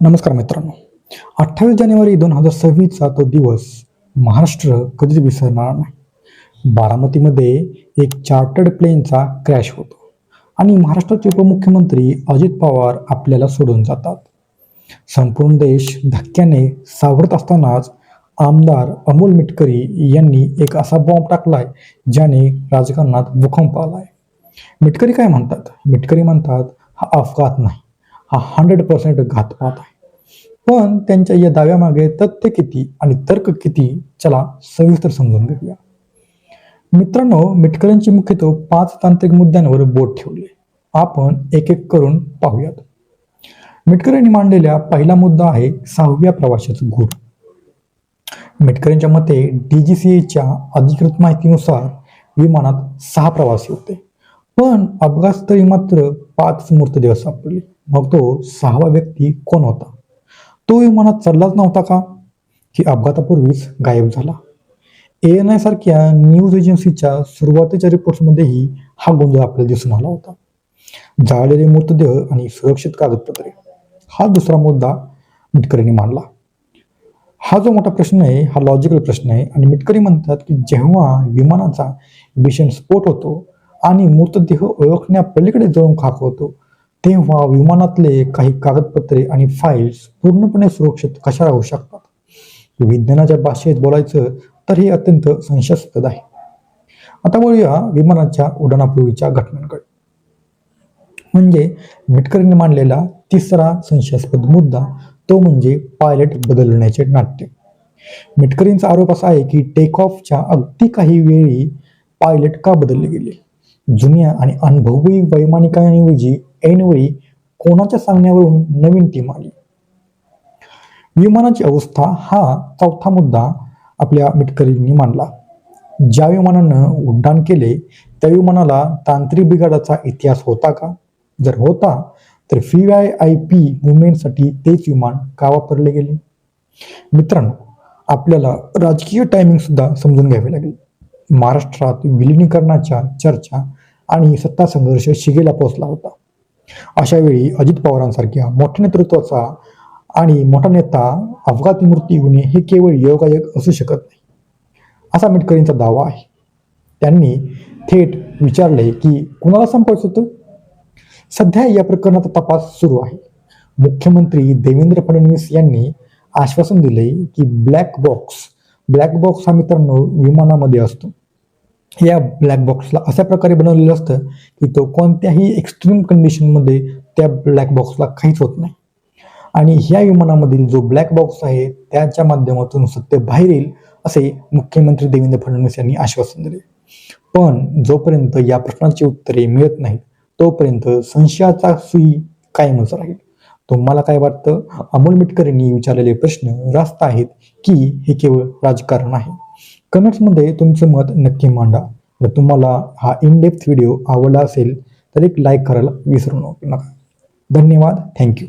नमस्कार मित्रांनो. 28 जानेवारी 2026चा तो दिवस महाराष्ट्र कधीच विसरणार नाही. बारामतीमध्ये एक चार्टर्ड प्लेनचा क्रॅश होतो आणि महाराष्ट्राचे उपमुख्यमंत्री अजित पवार आपल्याला सोडून जातात. संपूर्ण देश धक्क्याने सावरत असतानाच आमदार अमोल मिटकरी यांनी एक असा बॉम्ब टाकलाय ज्याने राजकारणात भूकंप आलाय. मिटकरी काय म्हणतात? मिटकरी म्हणतात हा अपघात नाही, हा 100% घातपात आहे. पण त्यांच्या या दाव्यामागे तथ्य किती आणि तर्क किती, चला सविस्तर समजून घेऊया. मित्रांनो, मिटकरींची मुख्यतः 5 तांत्रिक मुद्द्यांवर बोट ठेवले. आपण एक एक करून पाहूयात. मिटकरींनी मांडलेला पहिला मुद्दा आहे 6व्या प्रवाशाचं गूढ. मिटकरींच्या मते DGCAच्या अधिकृत माहितीनुसार विमानात 6 प्रवासी होते, पण अपघातस्थळी मात्र 5 मृतदेह सापडले. मग तो 6वा व्यक्ती कोण होता? तो विमानात चढलाच नव्हता का, की अपघातापूर्वीच गायब झाला? ANI सारख्या न्यूज एजन्सीच्या सुरुवातीच्या रिपोर्ट्समध्येही हा गोंधळ आपल्याला दिसून आला होता. जाळलेले मृतदेह आणि सुरक्षित कागदपत्रे हा दुसरा मुद्दा मिटकरींनी मांडला. हा जो मोठा प्रश्न आहे हा लॉजिकल प्रश्न आहे आणि मिटकरी म्हणतात की जेव्हा विमानाचा भीषण स्फोट होतो आणि मृतदेह ओळखण्या पलीकडे जळून खाक होतो, तेव्हा विमानातले काही कागदपत्रे आणि फाईल्स पूर्णपणे सुरक्षित कशा राहू शकतात? विज्ञानाच्या भाषेत बोलायचं तर हे अत्यंत संशयास्पद आहे. आता वळूया विमानाच्या उड्डाणापूर्वीच्या घटनांकडे. म्हणजे मिटकरींनी मांडलेला तिसरा संशयास्पद मुद्दा तो म्हणजे पायलट बदलण्याचे नाट्य. मिटकरींचा आरोप असा आहे की टेक ऑफच्या अगदी काही वेळी पायलट का बदलले गेले. जुन्या आणि अनुभवी वैमानिकांऐवजी ऐनवेळी कोणाच्या सांगण्यावरून नवीन टीम आली. विमानाची अवस्था हा चौथा मुद्दा आपल्या मिटकरींनी मांडला. ज्या विमानानं उड्डाण केले त्या विमानाला तांत्रिक बिघाडाचा इतिहास होता का? जर होता तर VVIP मुवमेंटसाठी तेच विमान का वापरले गेले? मित्रांनो, आपल्याला राजकीय टायमिंग सुद्धा समजून घ्यावे लागेल. महाराष्ट्रात विलिनीकरणाच्या चर्चा आणि सत्ता संघर्ष शिगेला पोहोचला होता. अशा वेळी अजित पवारांसारख्या मोठ्या नेतृत्वाचा आणि मोठा नेता अपघाती मृत्यू होणे हे केवळ योगायोग असू शकत नाही, असा मिटकरींचा दावा आहे. त्यांनी थेट विचारले की कुणाला संपवायचं होतं? सध्या या प्रकरणाचा तपास सुरू आहे. मुख्यमंत्री देवेंद्र फडणवीस यांनी आश्वासन दिले की ब्लॅक बॉक्स हा मित्रांनो विमानामध्ये असतो. या ब्लॅक बॉक्सला अशा प्रकारे बनवलेलं असतं की तो कोणत्याही एक्स्ट्रीम कंडिशनमध्ये त्या ब्लॅक बॉक्सला काहीच होत नाही. आणि ह्या विमानामधील जो ब्लॅक बॉक्स आहे त्याच्या माध्यमातून सत्य बाहेर येईल असे मुख्यमंत्री देवेंद्र फडणवीस यांनी आश्वासन दिले. पण जोपर्यंत या प्रश्नाची उत्तरे मिळत नाहीत तोपर्यंत संशयाचा सुई कायमच राहील. तुम्हाला काय वाटतं? अमोल मिटकरींनी विचारलेले प्रश्न रास्त आहेत की हे केवळ राजकारण आहे? कमेंट्समध्ये तुमचं मत नक्की मांडा. जर तुम्हाला हा इन डेप्थ व्हिडिओ आवडला असेल तर एक लाईक करायला विसरू नका. धन्यवाद. थँक्यू.